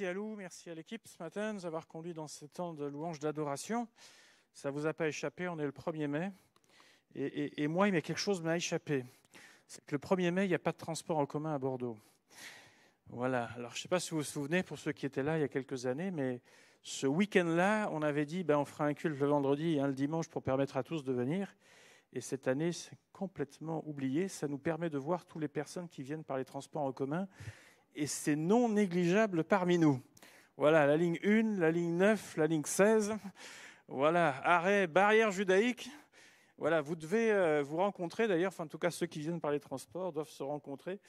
merci à Lou, merci à l'équipe ce matin de nous avoir conduits dans ce temps de louange d'adoration. Ça ne vous a pas échappé, on est le 1er mai. Et moi, il y a quelque chose qui m'a échappé. C'est que le 1er mai, il n'y a pas de transport en commun à Bordeaux. Voilà. Alors, je ne sais pas si vous vous souvenez, pour ceux qui étaient là il y a quelques années, mais ce week-end-là, on avait dit on fera un culte le vendredi et un le dimanche pour permettre à tous de venir. Et cette année, c'est complètement oublié. Ça nous permet de voir toutes les personnes qui viennent par les transports en commun. Et c'est non négligeable parmi nous. Voilà, la ligne 1, la ligne 9, la ligne 16. Voilà, arrêt, barrière judaïque. Voilà, vous devez vous rencontrer d'ailleurs, en tout cas ceux qui viennent par les transports doivent se rencontrer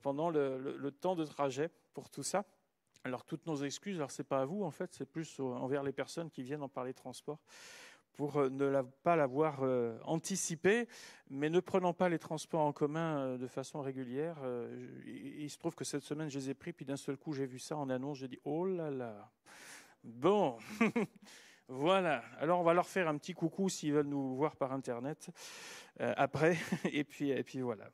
pendant le temps de trajet pour tout ça. Alors toutes nos excuses, alors c'est pas à vous en fait, c'est plus envers les personnes qui viennent par les transports pour pas l'avoir anticipé, mais ne prenant pas les transports en commun de façon régulière. Il se trouve que cette semaine, je les ai pris, puis d'un seul coup, j'ai vu ça en annonce, j'ai dit « Oh là là !» Bon, voilà. Alors, on va leur faire un petit coucou s'ils veulent nous voir par Internet après, et puis voilà.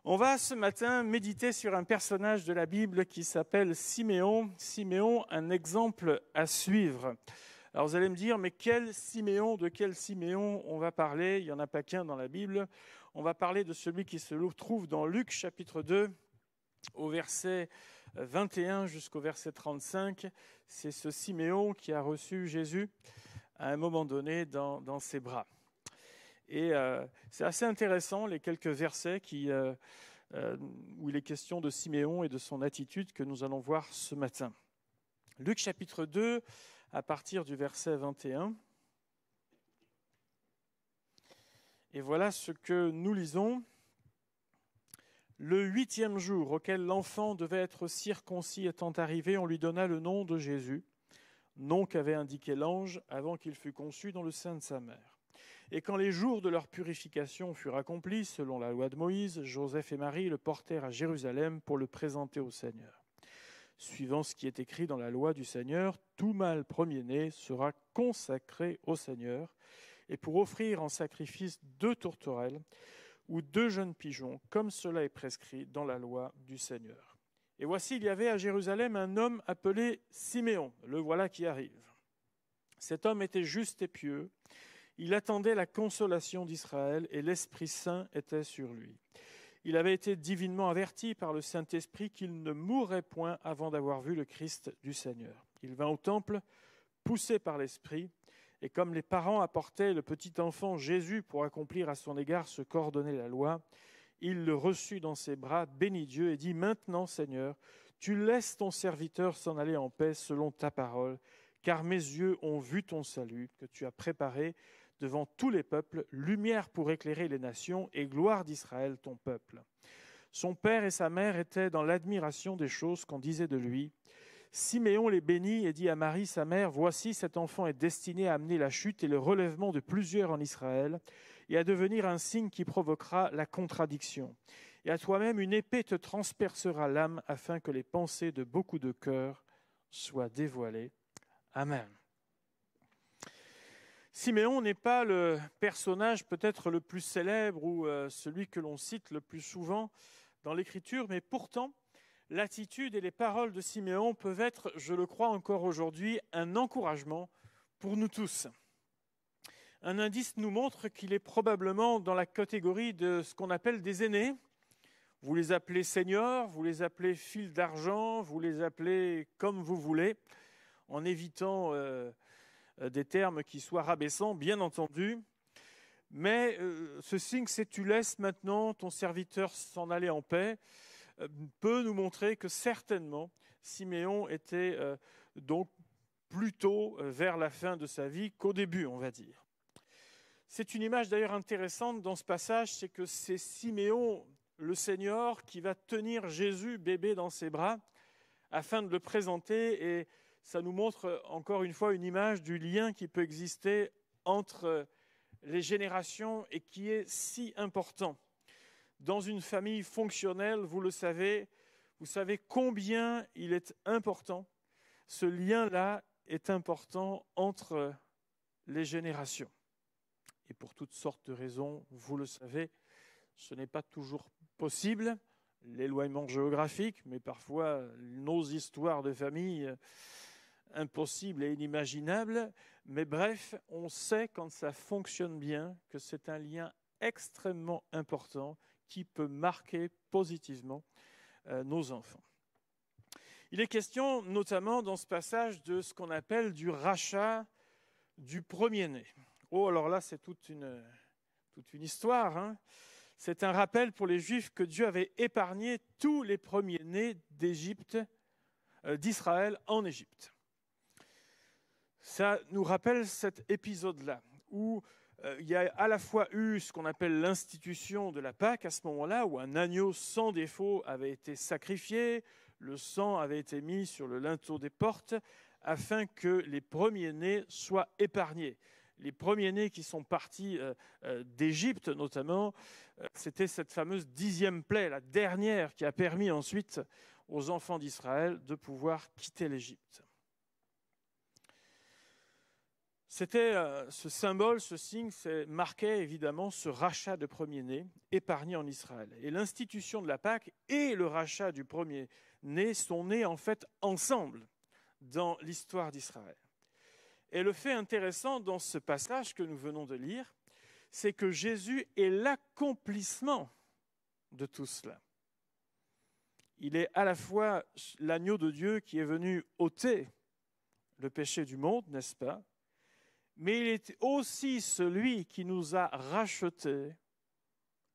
On va ce matin méditer sur un personnage de la Bible qui s'appelle Siméon. Siméon, un exemple à suivre. Alors vous allez me dire, mais de quel Siméon on va parler? Il n'y en a pas qu'un dans la Bible. On va parler de celui qui se trouve dans Luc chapitre 2, au verset 21 jusqu'au verset 35. C'est ce Siméon qui a reçu Jésus à un moment donné dans ses bras. Et c'est assez intéressant, les quelques versets où il est question de Siméon et de son attitude que nous allons voir ce matin. Luc chapitre 2, à partir du verset 21. Et voilà ce que nous lisons. Le 8e jour auquel l'enfant devait être circoncis étant arrivé, on lui donna le nom de Jésus, nom qu'avait indiqué l'ange avant qu'il fût conçu dans le sein de sa mère. Et quand les jours de leur purification furent accomplis, selon la loi de Moïse, Joseph et Marie le portèrent à Jérusalem pour le présenter au Seigneur. Suivant ce qui est écrit dans la loi du Seigneur, tout mâle premier-né sera consacré au Seigneur, et pour offrir en sacrifice 2 tourterelles ou 2 jeunes pigeons, comme cela est prescrit dans la loi du Seigneur. Et voici, il y avait à Jérusalem un homme appelé Siméon, le voilà qui arrive. Cet homme était juste et pieux, il attendait la consolation d'Israël, et l'Esprit Saint était sur lui. Il avait été divinement averti par le Saint-Esprit qu'il ne mourrait point avant d'avoir vu le Christ du Seigneur. Il vint au temple, poussé par l'Esprit, et comme les parents apportaient le petit enfant Jésus pour accomplir à son égard ce qu'ordonnait la loi, il le reçut dans ses bras, bénit Dieu et dit « Maintenant, Seigneur, tu laisses ton serviteur s'en aller en paix selon ta parole, car mes yeux ont vu ton salut, que tu as préparé devant tous les peuples, lumière pour éclairer les nations et gloire d'Israël, ton peuple. » Son père et sa mère étaient dans l'admiration des choses qu'on disait de lui. Siméon les bénit et dit à Marie, sa mère, « Voici, cet enfant est destiné à amener la chute et le relèvement de plusieurs en Israël, et à devenir un signe qui provoquera la contradiction. Et à toi-même, une épée te transpercera l'âme, afin que les pensées de beaucoup de cœurs soient dévoilées. Amen. » Siméon n'est pas le personnage peut-être le plus célèbre ou celui que l'on cite le plus souvent dans l'Écriture, mais pourtant, l'attitude et les paroles de Siméon peuvent être, je le crois encore aujourd'hui, un encouragement pour nous tous. Un indice nous montre qu'il est probablement dans la catégorie de ce qu'on appelle des aînés. Vous les appelez seniors, vous les appelez fils d'argent, vous les appelez comme vous voulez, en évitant des termes qui soient rabaissants, bien entendu. Mais ce signe, c'est « tu laisses maintenant ton serviteur s'en aller en paix », peut nous montrer que certainement Siméon était donc plutôt vers la fin de sa vie qu'au début, on va dire. C'est une image d'ailleurs intéressante dans ce passage, c'est que c'est Siméon, le Seigneur, qui va tenir Jésus, bébé, dans ses bras, afin de le présenter, et ça nous montre encore une fois une image du lien qui peut exister entre les générations et qui est si important. Dans une famille fonctionnelle, vous le savez, vous savez combien il est important. Ce lien-là est important entre les générations. Et pour toutes sortes de raisons, vous le savez, ce n'est pas toujours possible, l'éloignement géographique, mais parfois nos histoires de famille impossibles et inimaginables. Mais bref, on sait quand ça fonctionne bien que c'est un lien extrêmement important qui peut marquer positivement nos enfants. Il est question notamment dans ce passage de ce qu'on appelle du rachat du premier-né. Oh, alors là, c'est toute une histoire, hein. C'est un rappel pour les Juifs que Dieu avait épargné tous les premiers-nés d'Israël en Égypte. Ça nous rappelle cet épisode-là, où il y a à la fois eu ce qu'on appelle l'institution de la Pâque à ce moment-là, où un agneau sans défaut avait été sacrifié, le sang avait été mis sur le linteau des portes, afin que les premiers-nés soient épargnés. Les premiers-nés qui sont partis d'Égypte notamment, c'était cette fameuse 10e plaie, la dernière, qui a permis ensuite aux enfants d'Israël de pouvoir quitter l'Égypte. C'était ce symbole, ce signe, marquait évidemment ce rachat de premier-né épargné en Israël. Et l'institution de la Pâque et le rachat du premier-né sont nés en fait ensemble dans l'histoire d'Israël. Et le fait intéressant dans ce passage que nous venons de lire, c'est que Jésus est l'accomplissement de tout cela. Il est à la fois l'agneau de Dieu qui est venu ôter le péché du monde, n'est-ce pas? Mais il est aussi celui qui nous a rachetés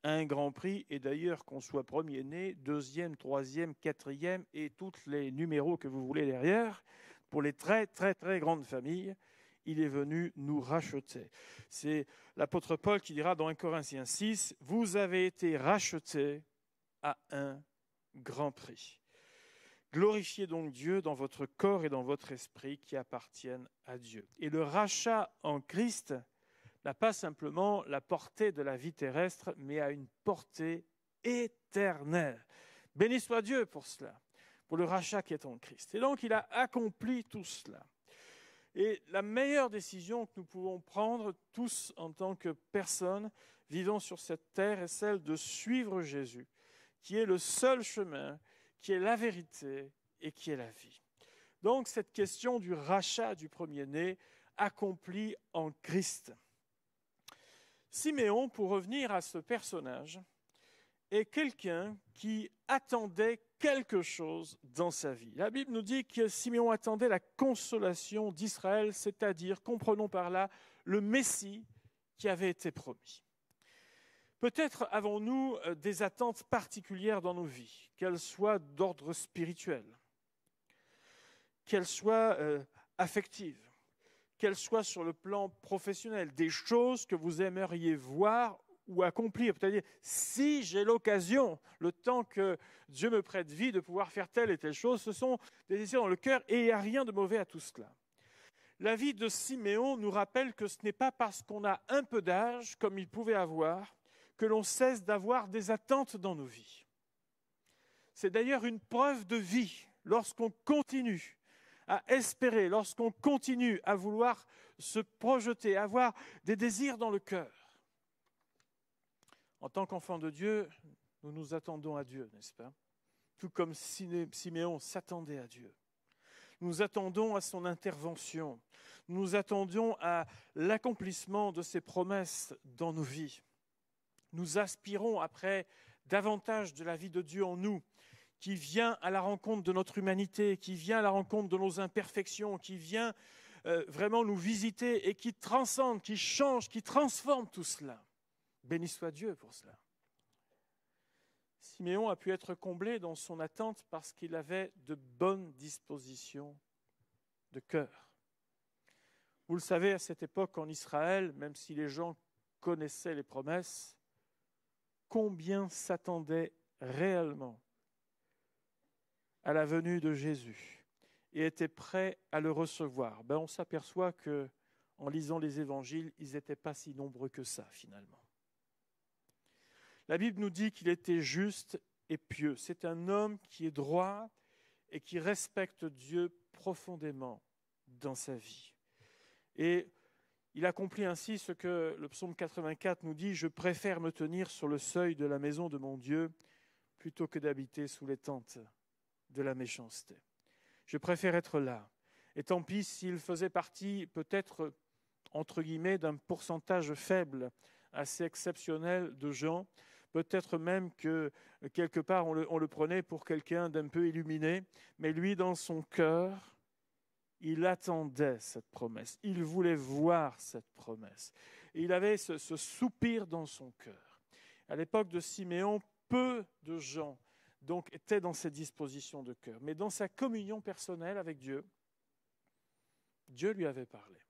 à un grand prix, et d'ailleurs qu'on soit premier-né, deuxième, troisième, quatrième, et tous les numéros que vous voulez derrière, pour les très, très, très grandes familles, il est venu nous racheter. C'est l'apôtre Paul qui dira dans 1 Corinthiens 6, « Vous avez été rachetés à un grand prix. Glorifiez donc Dieu dans votre corps et dans votre esprit qui appartiennent à Dieu. » Et le rachat en Christ n'a pas simplement la portée de la vie terrestre, mais a une portée éternelle. Béni soit Dieu pour cela, pour le rachat qui est en Christ. Et donc, il a accompli tout cela. Et la meilleure décision que nous pouvons prendre tous en tant que personnes vivant sur cette terre est celle de suivre Jésus, qui est le seul chemin, qui est la vérité et qui est la vie. Donc, cette question du rachat du premier-né accompli en Christ. Siméon, pour revenir à ce personnage, est quelqu'un qui attendait quelque chose dans sa vie. La Bible nous dit que Siméon attendait la consolation d'Israël, c'est-à-dire, comprenons par là, le Messie qui avait été promis. Peut-être avons-nous des attentes particulières dans nos vies, qu'elles soient d'ordre spirituel, qu'elles soient affectives, qu'elles soient sur le plan professionnel, des choses que vous aimeriez voir ou accomplir. C'est-à-dire, si j'ai l'occasion, le temps que Dieu me prête vie, de pouvoir faire telle et telle chose, ce sont des désirs dans le cœur et il n'y a rien de mauvais à tout cela. La vie de Siméon nous rappelle que ce n'est pas parce qu'on a un peu d'âge, comme il pouvait avoir, que l'on cesse d'avoir des attentes dans nos vies. C'est d'ailleurs une preuve de vie lorsqu'on continue à espérer, lorsqu'on continue à vouloir se projeter, avoir des désirs dans le cœur. En tant qu'enfants de Dieu, nous nous attendons à Dieu, n'est-ce pas? Tout comme Siméon s'attendait à Dieu. Nous attendons à son intervention. Nous attendons à l'accomplissement de ses promesses dans nos vies. Nous aspirons après davantage de la vie de Dieu en nous, qui vient à la rencontre de notre humanité, qui vient à la rencontre de nos imperfections, qui vient vraiment nous visiter et qui transcende, qui change, qui transforme tout cela. Béni soit Dieu pour cela. Siméon a pu être comblé dans son attente parce qu'il avait de bonnes dispositions de cœur. Vous le savez, à cette époque en Israël, même si les gens connaissaient les promesses, combien s'attendaient réellement à la venue de Jésus et étaient prêts à le recevoir. On s'aperçoit qu'en lisant les évangiles, ils n'étaient pas si nombreux que ça finalement. La Bible nous dit qu'il était juste et pieux. C'est un homme qui est droit et qui respecte Dieu profondément dans sa vie. Et il accomplit ainsi ce que le psaume 84 nous dit « Je préfère me tenir sur le seuil de la maison de mon Dieu plutôt que d'habiter sous les tentes de la méchanceté. Je préfère être là. Et tant pis s'il faisait partie, peut-être, entre guillemets, d'un pourcentage faible, assez exceptionnel de gens. Peut-être même que, quelque part, on le prenait pour quelqu'un d'un peu illuminé. Mais lui, dans son cœur, il attendait cette promesse. Il voulait voir cette promesse. Et il avait ce soupir dans son cœur. À l'époque de Siméon, peu de gens donc, étaient dans cette disposition de cœur. Mais dans sa communion personnelle avec Dieu, Dieu lui avait parlé.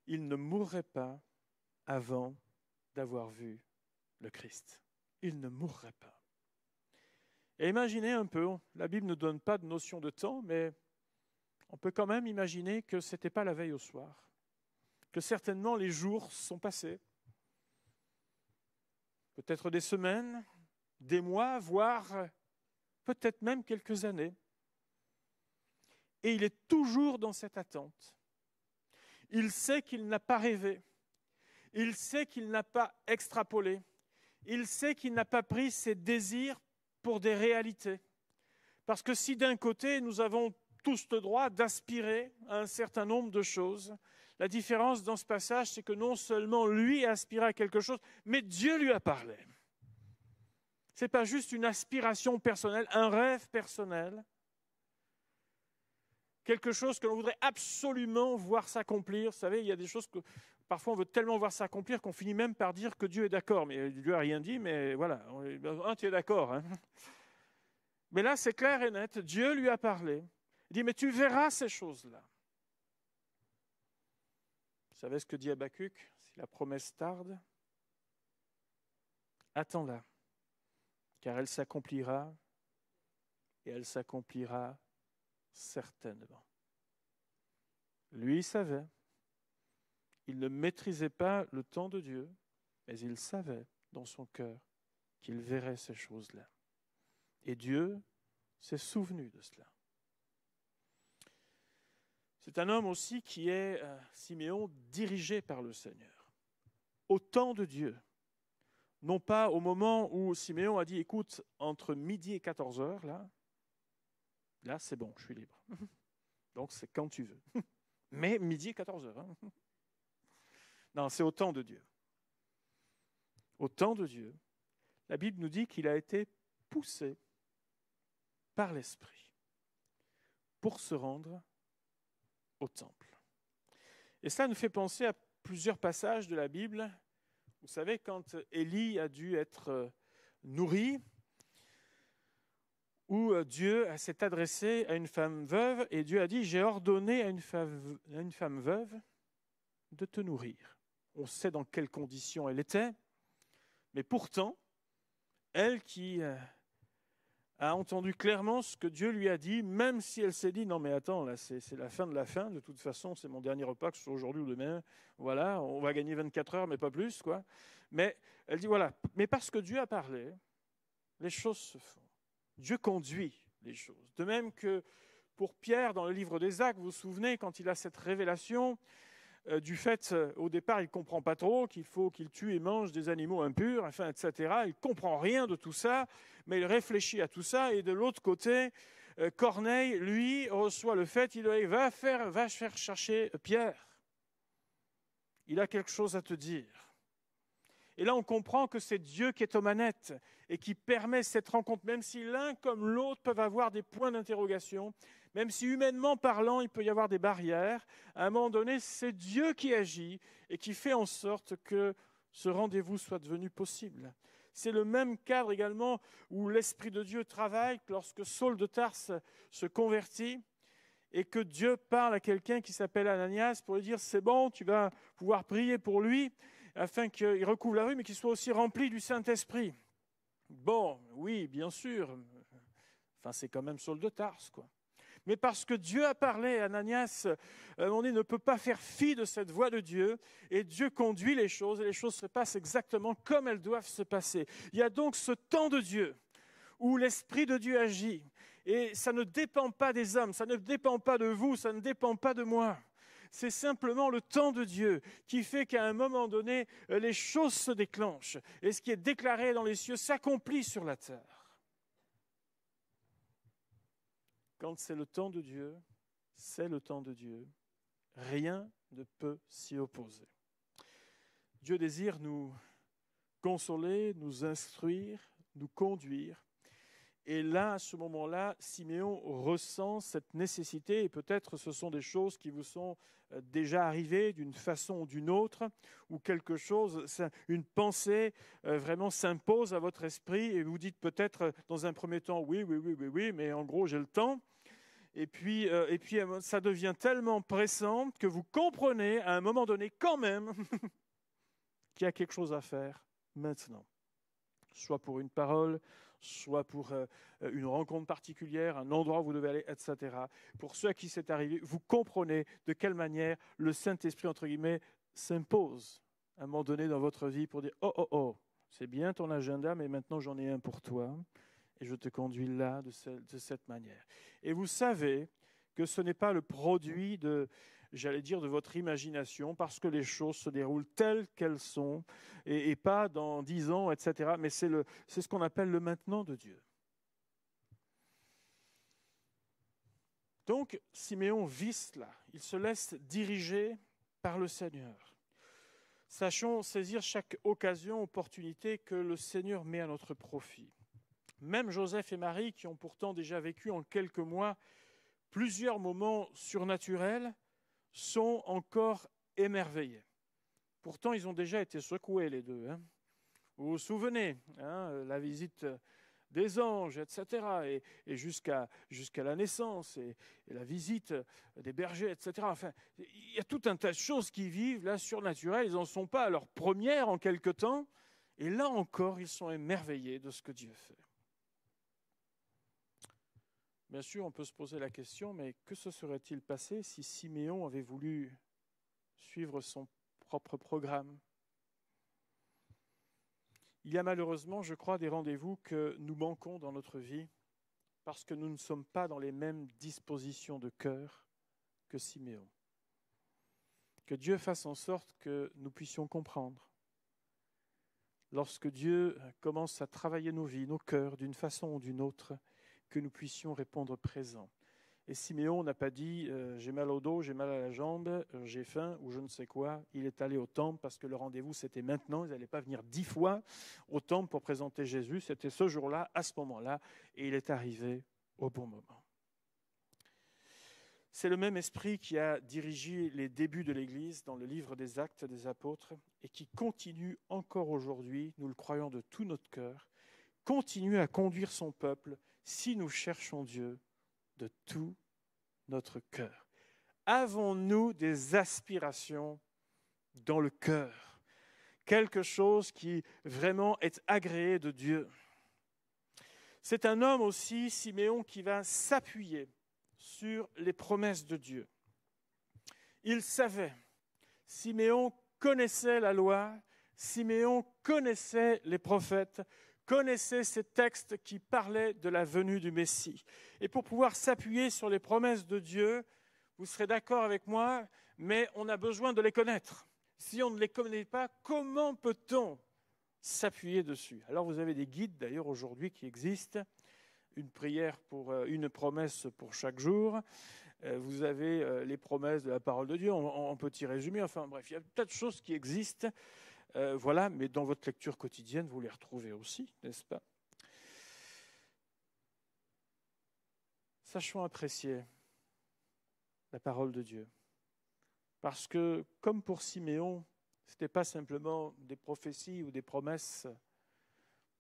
Il ne mourrait pas avant d'avoir vu le Christ. Il ne mourrait pas. Et imaginez un peu, la Bible ne donne pas de notion de temps, mais on peut quand même imaginer que ce n'était pas la veille au soir, que certainement les jours sont passés, peut-être des semaines, des mois, voire peut-être même quelques années. Et il est toujours dans cette attente. Il sait qu'il n'a pas rêvé. Il sait qu'il n'a pas extrapolé. Il sait qu'il n'a pas pris ses désirs pour des réalités. Parce que si d'un côté, nous avons tous le droit d'aspirer à un certain nombre de choses, la différence dans ce passage, c'est que non seulement lui a aspiré à quelque chose, mais Dieu lui a parlé. Ce n'est pas juste une aspiration personnelle, un rêve personnel, quelque chose que l'on voudrait absolument voir s'accomplir. Vous savez, il y a des choses que parfois on veut tellement voir s'accomplir qu'on finit même par dire que Dieu est d'accord. Mais Dieu n'a rien dit, mais voilà, tu es d'accord. Hein. Mais là, c'est clair et net, Dieu lui a parlé. Il dit, mais tu verras ces choses-là. Vous savez ce que dit Habakkuk? Si la promesse tarde, attends-la, car elle s'accomplira, et elle s'accomplira certainement. Lui, il savait. Il ne maîtrisait pas le temps de Dieu, mais il savait dans son cœur qu'il verrait ces choses-là. Et Dieu s'est souvenu de cela. C'est un homme aussi qui est, Siméon, dirigé par le Seigneur. Au temps de Dieu. Non pas au moment où Siméon a dit, écoute, entre midi et 14 heures, là c'est bon, je suis libre. Donc c'est quand tu veux. Mais midi et 14 heures. Hein. Non, c'est au temps de Dieu. Au temps de Dieu, la Bible nous dit qu'il a été poussé par l'Esprit pour se rendre au temple. Et ça nous fait penser à plusieurs passages de la Bible. Vous savez, quand Élie a dû être nourri, où Dieu s'est adressé à une femme veuve, et Dieu a dit, j'ai ordonné à une femme veuve de te nourrir. On sait dans quelles conditions elle était, mais pourtant, elle qui a entendu clairement ce que Dieu lui a dit, même si elle s'est dit, non mais attends, là c'est la fin de la fin, de toute façon c'est mon dernier repas, que ce soit aujourd'hui ou demain, voilà, on va gagner 24 heures, mais pas plus, quoi. Mais elle dit, voilà, mais parce que Dieu a parlé, les choses se font. Dieu conduit les choses. De même que pour Pierre, dans le livre des Actes, vous vous souvenez, quand il a cette révélation du fait, au départ, il ne comprend pas trop qu'il faut qu'il tue et mange des animaux impurs, enfin, etc. Il ne comprend rien de tout ça, mais il réfléchit à tout ça. Et de l'autre côté, Corneille, lui, reçoit le fait, il dit, va faire chercher Pierre. Il a quelque chose à te dire. Et là, on comprend que c'est Dieu qui est aux manettes et qui permet cette rencontre, même si l'un comme l'autre peuvent avoir des points d'interrogation, même si humainement parlant, il peut y avoir des barrières. À un moment donné, c'est Dieu qui agit et qui fait en sorte que ce rendez-vous soit devenu possible. C'est le même cadre également où l'Esprit de Dieu travaille lorsque Saul de Tarse se convertit et que Dieu parle à quelqu'un qui s'appelle Ananias pour lui dire « c'est bon, tu vas pouvoir prier pour lui » afin qu'il recouvre la rue, mais qu'il soit aussi rempli du Saint-Esprit. Bon, oui, bien sûr. Enfin, c'est quand même Saul de Tarse, quoi. Mais parce que Dieu a parlé, Ananias, à un moment donné, ne peut pas faire fi de cette voix de Dieu, et Dieu conduit les choses, et les choses se passent exactement comme elles doivent se passer. Il y a donc ce temps de Dieu, où l'Esprit de Dieu agit, et ça ne dépend pas des hommes, ça ne dépend pas de vous, ça ne dépend pas de moi. C'est simplement le temps de Dieu qui fait qu'à un moment donné, les choses se déclenchent et ce qui est déclaré dans les cieux s'accomplit sur la terre. Quand c'est le temps de Dieu, c'est le temps de Dieu. Rien ne peut s'y opposer. Dieu désire nous consoler, nous instruire, nous conduire. Et là, à ce moment-là, Siméon ressent cette nécessité, et peut-être ce sont des choses qui vous sont déjà arrivées d'une façon ou d'une autre, ou quelque chose, une pensée vraiment s'impose à votre esprit, et vous dites peut-être dans un premier temps, oui, mais en gros j'ai le temps. Et puis ça devient tellement pressant que vous comprenez à un moment donné quand même qu'il y a quelque chose à faire maintenant. Soit pour une parole, soit pour une rencontre particulière, un endroit où vous devez aller, etc. Pour ceux à qui c'est arrivé, vous comprenez de quelle manière le Saint-Esprit, entre guillemets, s'impose à un moment donné dans votre vie pour dire « Oh, c'est bien ton agenda, mais maintenant j'en ai un pour toi et je te conduis là de cette manière. » Et vous savez que ce n'est pas le produit de votre imagination, parce que les choses se déroulent telles qu'elles sont, et pas dans 10 ans, etc. Mais c'est ce qu'on appelle le maintenant de Dieu. Donc, Siméon vit cela. Il se laisse diriger par le Seigneur. Sachons saisir chaque occasion, opportunité que le Seigneur met à notre profit. Même Joseph et Marie, qui ont pourtant déjà vécu en quelques mois plusieurs moments surnaturels, sont encore émerveillés. Pourtant, ils ont déjà été secoués, les deux. Vous vous souvenez, la visite des anges, etc., et jusqu'à la naissance, et la visite des bergers, etc. Enfin, il y a tout un tas de choses qui vivent là, surnaturelles. Ils n'en sont pas à leur première en quelque temps, et là encore, ils sont émerveillés de ce que Dieu fait. Bien sûr, on peut se poser la question, mais que se serait-il passé si Siméon avait voulu suivre son propre programme? Il y a malheureusement, je crois, des rendez-vous que nous manquons dans notre vie parce que nous ne sommes pas dans les mêmes dispositions de cœur que Siméon. Que Dieu fasse en sorte que nous puissions comprendre. Lorsque Dieu commence à travailler nos vies, nos cœurs, d'une façon ou d'une autre, que nous puissions répondre présent. Et Siméon n'a pas dit « j'ai mal au dos, j'ai mal à la jambe, j'ai faim » ou je ne sais quoi. Il est allé au temple parce que le rendez-vous c'était maintenant. Ils n'allaient pas venir 10 fois au temple pour présenter Jésus. C'était ce jour-là, à ce moment-là, et il est arrivé au bon moment. C'est le même esprit qui a dirigé les débuts de l'Église dans le livre des Actes des Apôtres et qui continue encore aujourd'hui, nous le croyons de tout notre cœur, continue à conduire son peuple si nous cherchons Dieu de tout notre cœur. Avons-nous des aspirations dans le cœur? Quelque chose qui vraiment est agréé de Dieu. C'est un homme aussi, Siméon, qui va s'appuyer sur les promesses de Dieu. Il savait, Siméon connaissait la loi, Siméon connaissait les prophètes, connaissait ces textes qui parlaient de la venue du Messie. Et pour pouvoir s'appuyer sur les promesses de Dieu, vous serez d'accord avec moi, mais on a besoin de les connaître. Si on ne les connaît pas, comment peut-on s'appuyer dessus? Alors vous avez des guides d'ailleurs aujourd'hui qui existent, une prière pour une promesse pour chaque jour. Vous avez les promesses de la parole de Dieu en petit résumé. Enfin bref, il y a tas de choses qui existent. Voilà, mais dans votre lecture quotidienne, vous les retrouvez aussi, n'est-ce pas? Sachons apprécier la parole de Dieu. Parce que, comme pour Siméon, ce n'était pas simplement des prophéties ou des promesses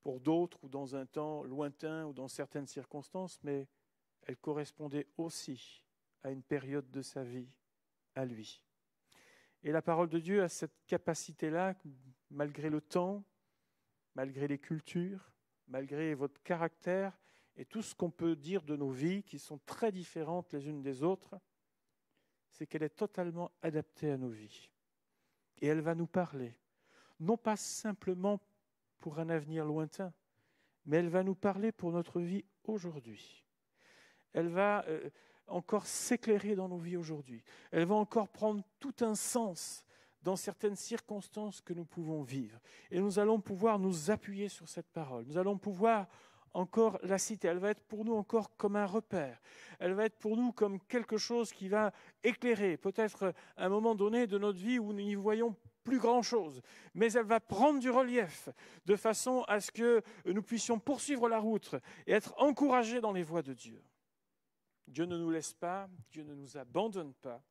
pour d'autres ou dans un temps lointain ou dans certaines circonstances, mais elles correspondaient aussi à une période de sa vie, à lui. Et la parole de Dieu a cette capacité-là, malgré le temps, malgré les cultures, malgré votre caractère et tout ce qu'on peut dire de nos vies qui sont très différentes les unes des autres, c'est qu'elle est totalement adaptée à nos vies. Et elle va nous parler, non pas simplement pour un avenir lointain, mais elle va nous parler pour notre vie aujourd'hui. Elle va encore s'éclairer dans nos vies aujourd'hui. Elle va encore prendre tout un sens dans certaines circonstances que nous pouvons vivre. Et nous allons pouvoir nous appuyer sur cette parole. Nous allons pouvoir encore la citer. Elle va être pour nous encore comme un repère. Elle va être pour nous comme quelque chose qui va éclairer peut-être un moment donné de notre vie où nous n'y voyons plus grand-chose. Mais elle va prendre du relief de façon à ce que nous puissions poursuivre la route et être encouragés dans les voies de Dieu. Dieu ne nous laisse pas, Dieu ne nous abandonne pas.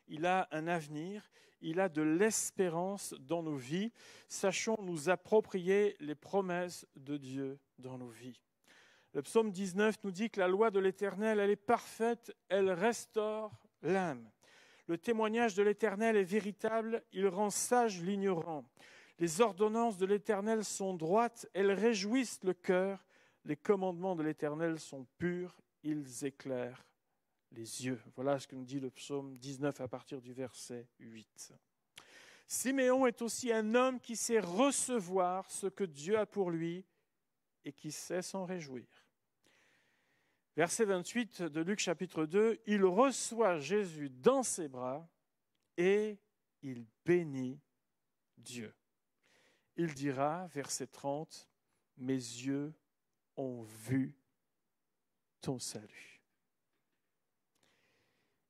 Il a un avenir, il a de l'espérance dans nos vies. Sachons nous approprier les promesses de Dieu dans nos vies. Le psaume 19 nous dit que la loi de l'Éternel, elle est parfaite, elle restaure l'âme. Le témoignage de l'Éternel est véritable, il rend sage l'ignorant. Les ordonnances de l'Éternel sont droites, elles réjouissent le cœur. Les commandements de l'Éternel sont purs, ils éclairent les yeux. Voilà ce que nous dit le psaume 19 à partir du verset 8. Siméon est aussi un homme qui sait recevoir ce que Dieu a pour lui et qui sait s'en réjouir. Verset 28 de Luc chapitre 2, il reçoit Jésus dans ses bras et il bénit Dieu. Il dira, verset 30, « Mes yeux ont vu ton salut. »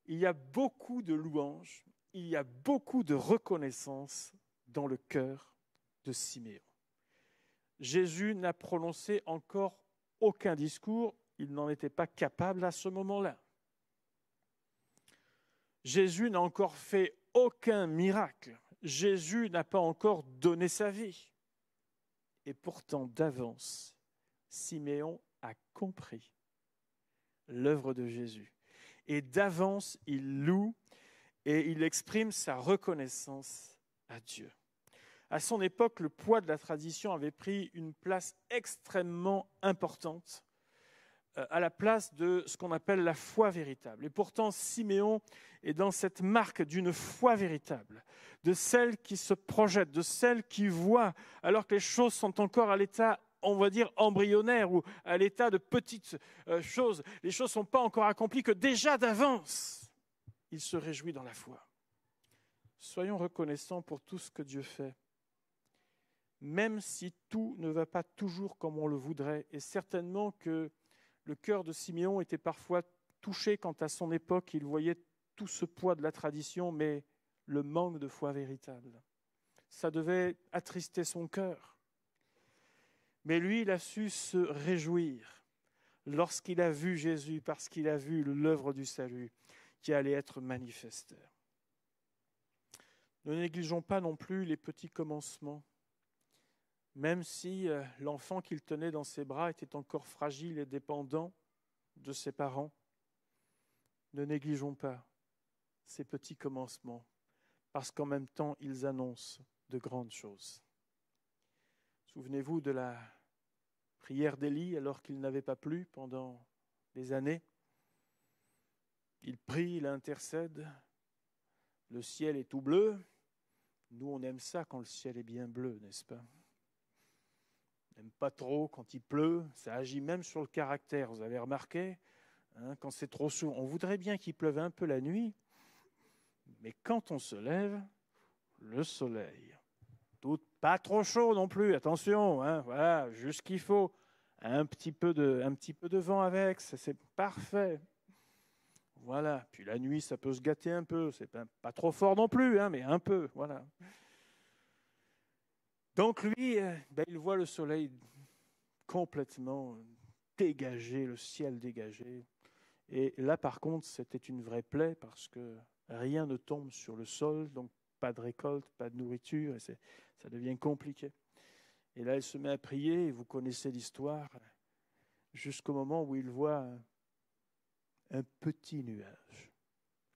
Il y a beaucoup de louanges, il y a beaucoup de reconnaissance dans le cœur de Siméon. Jésus n'a prononcé encore aucun discours, il n'en était pas capable à ce moment-là. Jésus n'a encore fait aucun miracle. Jésus n'a pas encore donné sa vie. Et pourtant, d'avance, Siméon a compris l'œuvre de Jésus. Et d'avance, il loue et il exprime sa reconnaissance à Dieu. À son époque, le poids de la tradition avait pris une place extrêmement importante à la place de ce qu'on appelle la foi véritable. Et pourtant, Siméon est dans cette marque d'une foi véritable, de celle qui se projette, de celle qui voit, alors que les choses sont encore à l'état, on va dire, embryonnaire ou à l'état de petites choses. Les choses ne sont pas encore accomplies, que déjà d'avance, il se réjouit dans la foi. Soyons reconnaissants pour tout ce que Dieu fait, même si tout ne va pas toujours comme on le voudrait, et certainement que le cœur de Siméon était parfois touché quand à son époque il voyait tout ce poids de la tradition, mais le manque de foi véritable. Ça devait attrister son cœur. Mais lui, il a su se réjouir lorsqu'il a vu Jésus, parce qu'il a vu l'œuvre du salut qui allait être manifestée. Ne négligeons pas non plus les petits commencements. Même si l'enfant qu'il tenait dans ses bras était encore fragile et dépendant de ses parents, ne négligeons pas ces petits commencements, parce qu'en même temps, ils annoncent de grandes choses. Souvenez-vous de la prière d'Élie alors qu'il n'avait pas plu pendant des années. Il prie, il intercède, le ciel est tout bleu. Nous, on aime ça quand le ciel est bien bleu, n'est-ce pas ? On n'aime pas trop quand il pleut, ça agit même sur le caractère. Vous avez remarqué, quand c'est trop chaud, on voudrait bien qu'il pleuve un peu la nuit, mais quand on se lève, le soleil, pas trop chaud non plus, attention, voilà, juste ce qu'il faut, un petit peu de vent avec, c'est parfait. Voilà, puis la nuit, ça peut se gâter un peu, c'est pas trop fort non plus, mais un peu, voilà. Donc lui, il voit le soleil complètement dégagé, le ciel dégagé. Et là, par contre, c'était une vraie plaie parce que rien ne tombe sur le sol, donc pas de récolte, pas de nourriture, et ça devient compliqué. Et là, il se met à prier, et vous connaissez l'histoire, jusqu'au moment où il voit un petit nuage.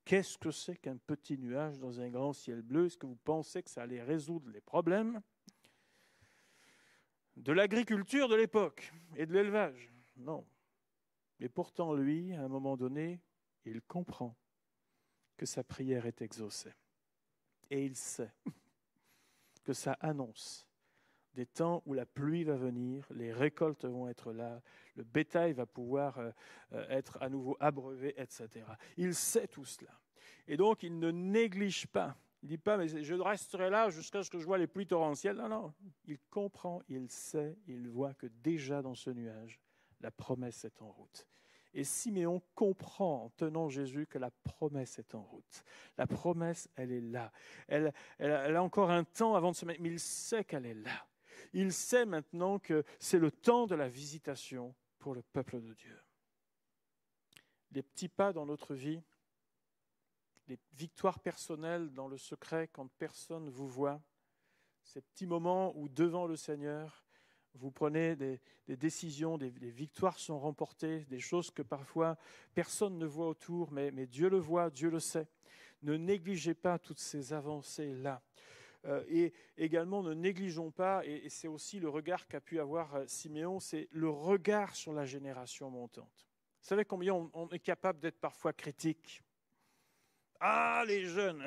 Qu'est-ce que c'est qu'un petit nuage dans un grand ciel bleu ? Est-ce que vous pensez que ça allait résoudre les problèmes de l'agriculture de l'époque et de l'élevage? Non. Mais pourtant, lui, à un moment donné, il comprend que sa prière est exaucée. Et il sait que ça annonce des temps où la pluie va venir, les récoltes vont être là, le bétail va pouvoir être à nouveau abreuvé, etc. Il sait tout cela. Et donc, il ne néglige pas. Il ne dit pas, mais je resterai là jusqu'à ce que je vois les pluies torrentielles. Non, non. Il comprend, il sait, il voit que déjà dans ce nuage, la promesse est en route. Et Siméon comprend en tenant Jésus que la promesse est en route. La promesse, elle est là. Elle a encore un temps avant de se mettre, mais il sait qu'elle est là. Il sait maintenant que c'est le temps de la visitation pour le peuple de Dieu. Les petits pas dans notre vie, les victoires personnelles dans le secret quand personne ne vous voit, ces petits moments où devant le Seigneur, vous prenez des décisions, des victoires sont remportées, des choses que parfois personne ne voit autour, mais Dieu le voit, Dieu le sait. Ne négligez pas toutes ces avancées-là. Et également, ne négligeons pas, et c'est aussi le regard qu'a pu avoir Siméon, c'est le regard sur la génération montante. Vous savez combien on est capable d'être parfois critique? Ah, les jeunes!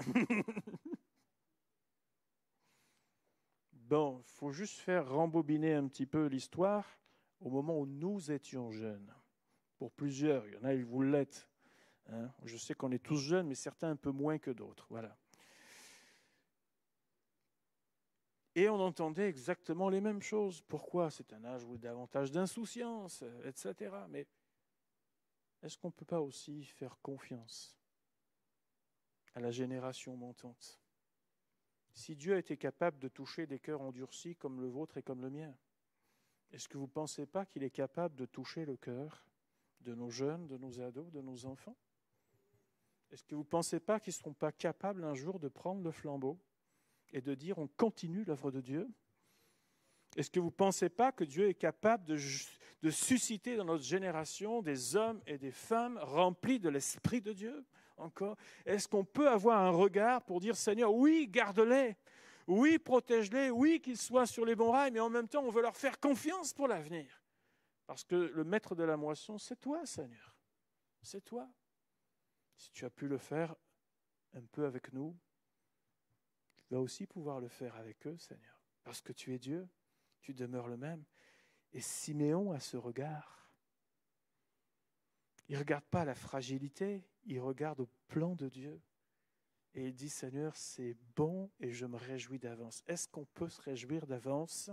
Bon, il faut juste faire rembobiner un petit peu l'histoire au moment où nous étions jeunes. Pour plusieurs, il y en a, ils vous l'êtes. Hein? Je sais qu'on est tous jeunes, mais certains un peu moins que d'autres. Voilà. Et on entendait exactement les mêmes choses. Pourquoi? C'est un âge où il y a davantage d'insouciance, etc. Mais est-ce qu'on ne peut pas aussi faire confiance à la génération montante? Si Dieu a été capable de toucher des cœurs endurcis comme le vôtre et comme le mien, est-ce que vous ne pensez pas qu'il est capable de toucher le cœur de nos jeunes, de nos ados, de nos enfants? Est-ce que vous ne pensez pas qu'ils ne seront pas capables un jour de prendre le flambeau et de dire on continue l'œuvre de Dieu? Est-ce que vous ne pensez pas que Dieu est capable de susciter dans notre génération des hommes et des femmes remplis de l'Esprit de Dieu? Encore, est-ce qu'on peut avoir un regard pour dire Seigneur, oui, garde-les, oui, protège-les, oui, qu'ils soient sur les bons rails, mais en même temps, on veut leur faire confiance pour l'avenir. Parce que le maître de la moisson, c'est toi, Seigneur. C'est toi. Si tu as pu le faire un peu avec nous, tu vas aussi pouvoir le faire avec eux, Seigneur. Parce que tu es Dieu, tu demeures le même. Et Siméon a ce regard. Il ne regarde pas la fragilité, il regarde au plan de Dieu. Et il dit, Seigneur, c'est bon et je me réjouis d'avance. Est-ce qu'on peut se réjouir d'avance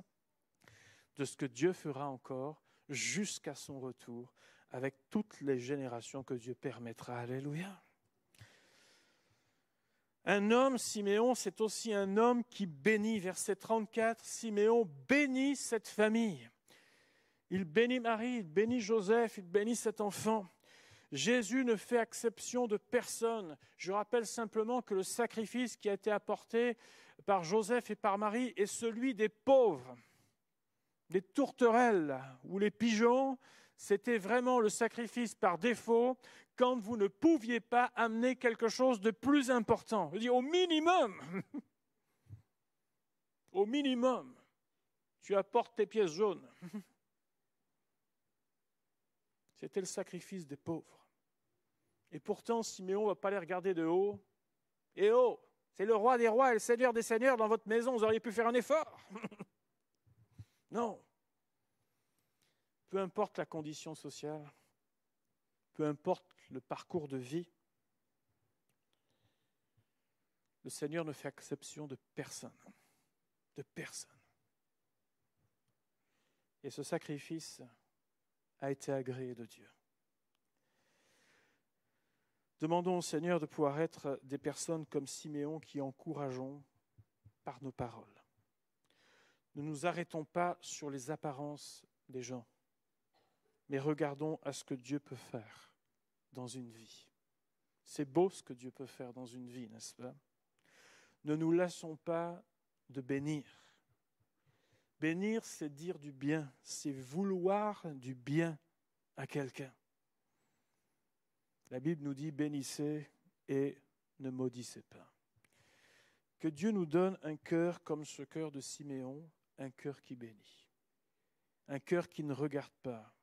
de ce que Dieu fera encore jusqu'à son retour avec toutes les générations que Dieu permettra? Alléluia. Un homme, Siméon, c'est aussi un homme qui bénit. Verset 34, Siméon bénit cette famille. Il bénit Marie, il bénit Joseph, il bénit cet enfant. Jésus ne fait exception de personne. Je rappelle simplement que le sacrifice qui a été apporté par Joseph et par Marie est celui des pauvres. Les tourterelles ou les pigeons, c'était vraiment le sacrifice par défaut quand vous ne pouviez pas amener quelque chose de plus important. Je veux dire, au minimum, tu apportes tes pièces jaunes. C'était le sacrifice des pauvres. Et pourtant, Siméon ne va pas les regarder de haut. Eh oh, c'est le roi des rois et le seigneur des seigneurs dans votre maison, vous auriez pu faire un effort. Non. Peu importe la condition sociale, peu importe le parcours de vie, le Seigneur ne fait exception de personne. De personne. Et ce sacrifice a été agréé de Dieu. Demandons au Seigneur de pouvoir être des personnes comme Siméon qui encourageons par nos paroles. Ne nous arrêtons pas sur les apparences des gens, mais regardons à ce que Dieu peut faire dans une vie. C'est beau ce que Dieu peut faire dans une vie, n'est-ce pas? Ne nous lassons pas de bénir. Bénir, c'est dire du bien, c'est vouloir du bien à quelqu'un. La Bible nous dit « bénissez et ne maudissez pas ». Que Dieu nous donne un cœur comme ce cœur de Siméon, un cœur qui bénit. Un cœur qui ne regarde pas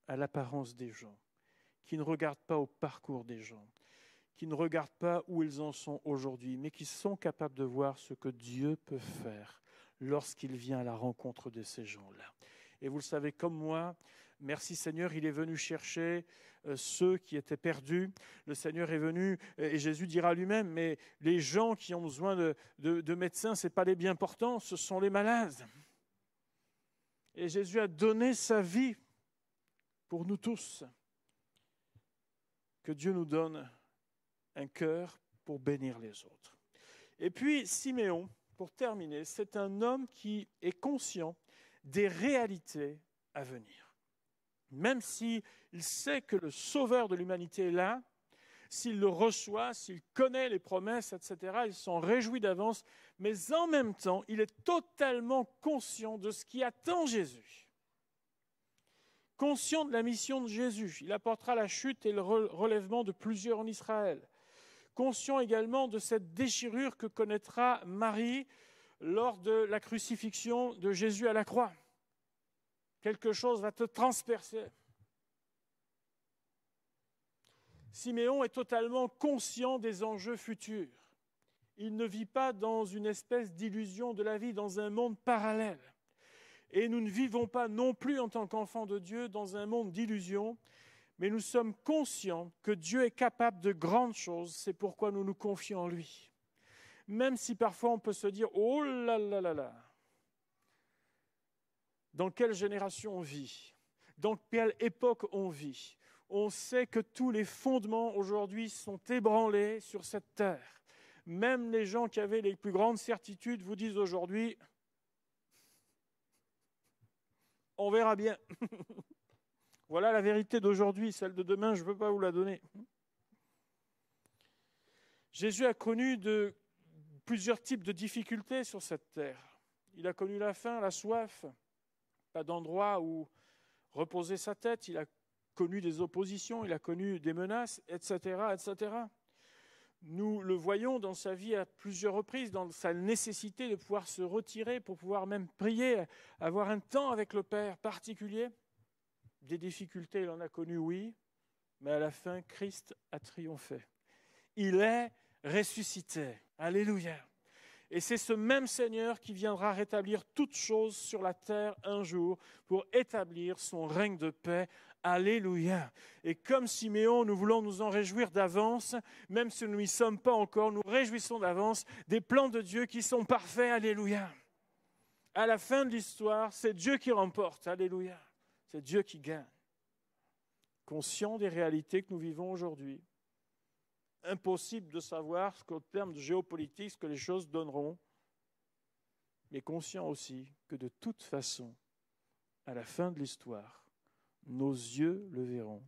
à l'apparence des gens, qui ne regarde pas au parcours des gens, qui ne regarde pas où ils en sont aujourd'hui, mais qui sont capables de voir ce que Dieu peut faire lorsqu'il vient à la rencontre de ces gens-là. Et vous le savez comme moi, merci Seigneur, il est venu chercher ceux qui étaient perdus. Le Seigneur est venu, et Jésus dira lui-même, mais les gens qui ont besoin de médecins, ce n'est pas les bien portants, ce sont les malades. Et Jésus a donné sa vie pour nous tous. Que Dieu nous donne un cœur pour bénir les autres. Et puis Siméon, pour terminer, c'est un homme qui est conscient des réalités à venir. Même s'il sait que le Sauveur de l'humanité est là, s'il le reçoit, s'il connaît les promesses, etc., il s'en réjouit d'avance, mais en même temps, il est totalement conscient de ce qui attend Jésus. Conscient de la mission de Jésus. Il apportera la chute et le relèvement de plusieurs en Israël. Conscient également de cette déchirure que connaîtra Marie lors de la crucifixion de Jésus à la croix. Quelque chose va te transpercer. Siméon est totalement conscient des enjeux futurs. Il ne vit pas dans une espèce d'illusion de la vie, dans un monde parallèle. Et nous ne vivons pas non plus en tant qu'enfants de Dieu dans un monde d'illusions, mais nous sommes conscients que Dieu est capable de grandes choses. C'est pourquoi nous nous confions en lui. Même si parfois on peut se dire « Oh là là là là !» Dans quelle génération on vit? Dans quelle époque on vit? On sait que tous les fondements aujourd'hui sont ébranlés sur cette terre. Même les gens qui avaient les plus grandes certitudes vous disent aujourd'hui « On verra bien ». Voilà la vérité d'aujourd'hui, celle de demain, je ne peux pas vous la donner. Jésus a connu plusieurs types de difficultés sur cette terre. Il a connu la faim, la soif, pas d'endroit où reposer sa tête, il a connu des oppositions, il a connu des menaces, etc., etc. Nous le voyons dans sa vie à plusieurs reprises, dans sa nécessité de pouvoir se retirer pour pouvoir même prier, avoir un temps avec le Père particulier. Des difficultés, il en a connu, oui, mais à la fin, Christ a triomphé. Il est ressuscité. Alléluia. Et c'est ce même Seigneur qui viendra rétablir toutes choses sur la terre un jour pour établir son règne de paix. Alléluia. Et comme Siméon, nous voulons nous en réjouir d'avance, même si nous n'y sommes pas encore, nous réjouissons d'avance des plans de Dieu qui sont parfaits. Alléluia. À la fin de l'histoire, c'est Dieu qui remporte. Alléluia. C'est Dieu qui gagne. Conscient des réalités que nous vivons aujourd'hui, impossible de savoir ce qu'au terme de géopolitique, ce que les choses donneront, mais conscient aussi que de toute façon, à la fin de l'histoire, nos yeux le verront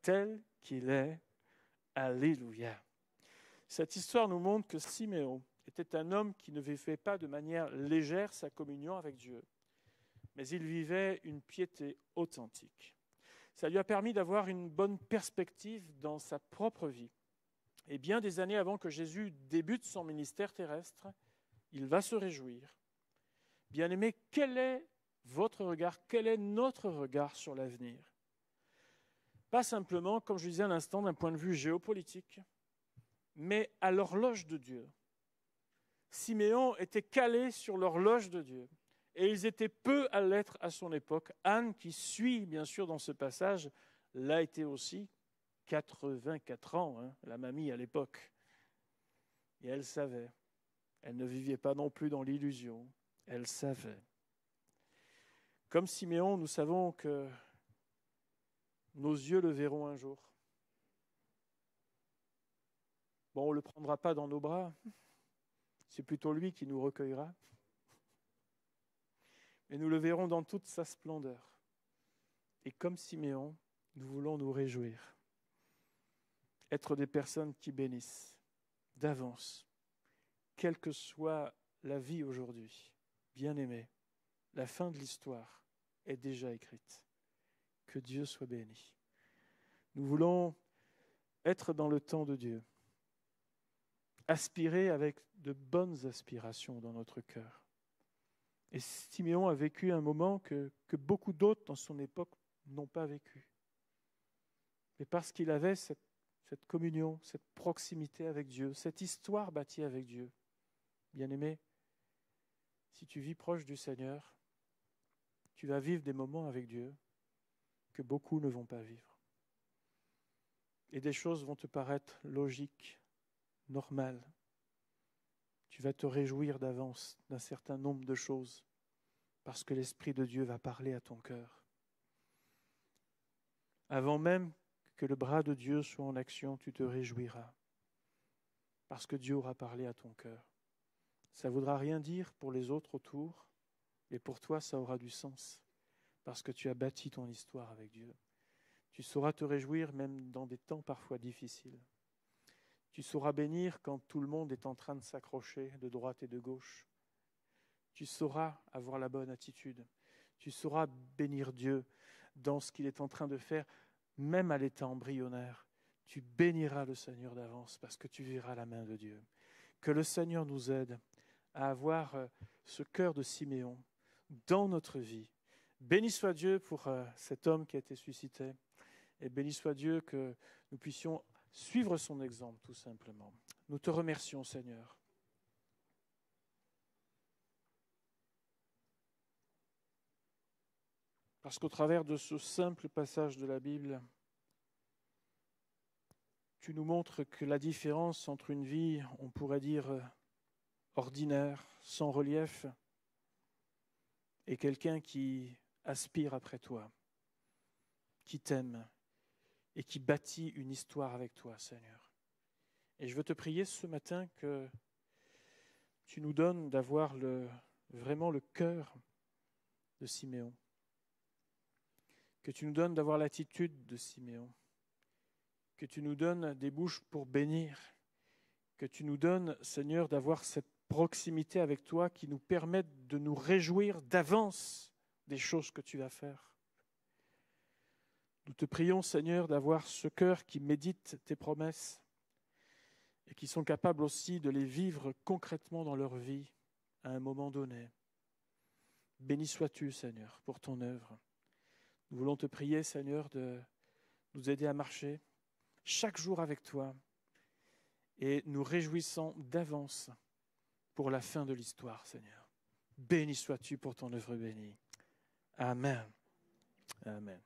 tel qu'il est. Alléluia. Cette histoire nous montre que Siméon était un homme qui ne vivait pas de manière légère sa communion avec Dieu, mais il vivait une piété authentique. Ça lui a permis d'avoir une bonne perspective dans sa propre vie. Et bien des années avant que Jésus débute son ministère terrestre, il va se réjouir. Bien-aimés, quel est votre regard, quel est notre regard sur l'avenir? Pas simplement, comme je disais à l'instant, d'un point de vue géopolitique, mais à l'horloge de Dieu. Siméon était calé sur l'horloge de Dieu. Et ils étaient peu à l'être à son époque. Anne, qui suit bien sûr dans ce passage, l'a été aussi, 84 ans, la mamie à l'époque. Et elle savait. Elle ne vivait pas non plus dans l'illusion. Elle savait. Comme Siméon, nous savons que nos yeux le verront un jour. Bon, on ne le prendra pas dans nos bras. C'est plutôt lui qui nous recueillera. Mais nous le verrons dans toute sa splendeur. Et comme Siméon, nous voulons nous réjouir. Être des personnes qui bénissent d'avance, quelle que soit la vie aujourd'hui. Bien-aimés, la fin de l'histoire est déjà écrite. Que Dieu soit béni. Nous voulons être dans le temps de Dieu. Aspirer avec de bonnes aspirations dans notre cœur. Et Siméon a vécu un moment que beaucoup d'autres dans son époque n'ont pas vécu. Mais parce qu'il avait cette communion, cette proximité avec Dieu, cette histoire bâtie avec Dieu. Bien-aimés, si tu vis proche du Seigneur, tu vas vivre des moments avec Dieu que beaucoup ne vont pas vivre. Et des choses vont te paraître logiques, normales. Tu vas te réjouir d'avance d'un certain nombre de choses parce que l'Esprit de Dieu va parler à ton cœur. Avant même que le bras de Dieu soit en action, tu te réjouiras parce que Dieu aura parlé à ton cœur. Ça ne voudra rien dire pour les autres autour, mais pour toi, ça aura du sens parce que tu as bâti ton histoire avec Dieu. Tu sauras te réjouir même dans des temps parfois difficiles. Tu sauras bénir quand tout le monde est en train de s'accrocher de droite et de gauche. Tu sauras avoir la bonne attitude. Tu sauras bénir Dieu dans ce qu'il est en train de faire, même à l'état embryonnaire. Tu béniras le Seigneur d'avance parce que tu verras la main de Dieu. Que le Seigneur nous aide à avoir ce cœur de Siméon dans notre vie. Béni soit Dieu pour cet homme qui a été suscité. Et béni soit Dieu que nous puissions suivre son exemple, tout simplement. Nous te remercions, Seigneur. Parce qu'au travers de ce simple passage de la Bible, tu nous montres que la différence entre une vie, on pourrait dire, ordinaire, sans relief, et quelqu'un qui aspire après toi, qui t'aime et qui bâtit une histoire avec toi, Seigneur. Et je veux te prier ce matin que tu nous donnes d'avoir vraiment le cœur de Siméon, que tu nous donnes d'avoir l'attitude de Siméon, que tu nous donnes des bouches pour bénir, que tu nous donnes, Seigneur, d'avoir cette proximité avec toi qui nous permette de nous réjouir d'avance des choses que tu vas faire. Nous te prions, Seigneur, d'avoir ce cœur qui médite tes promesses et qui sont capables aussi de les vivre concrètement dans leur vie à un moment donné. Béni sois-tu, Seigneur, pour ton œuvre. Nous voulons te prier, Seigneur, de nous aider à marcher chaque jour avec toi et nous réjouissons d'avance pour la fin de l'histoire, Seigneur. Béni sois-tu pour ton œuvre bénie. Amen. Amen.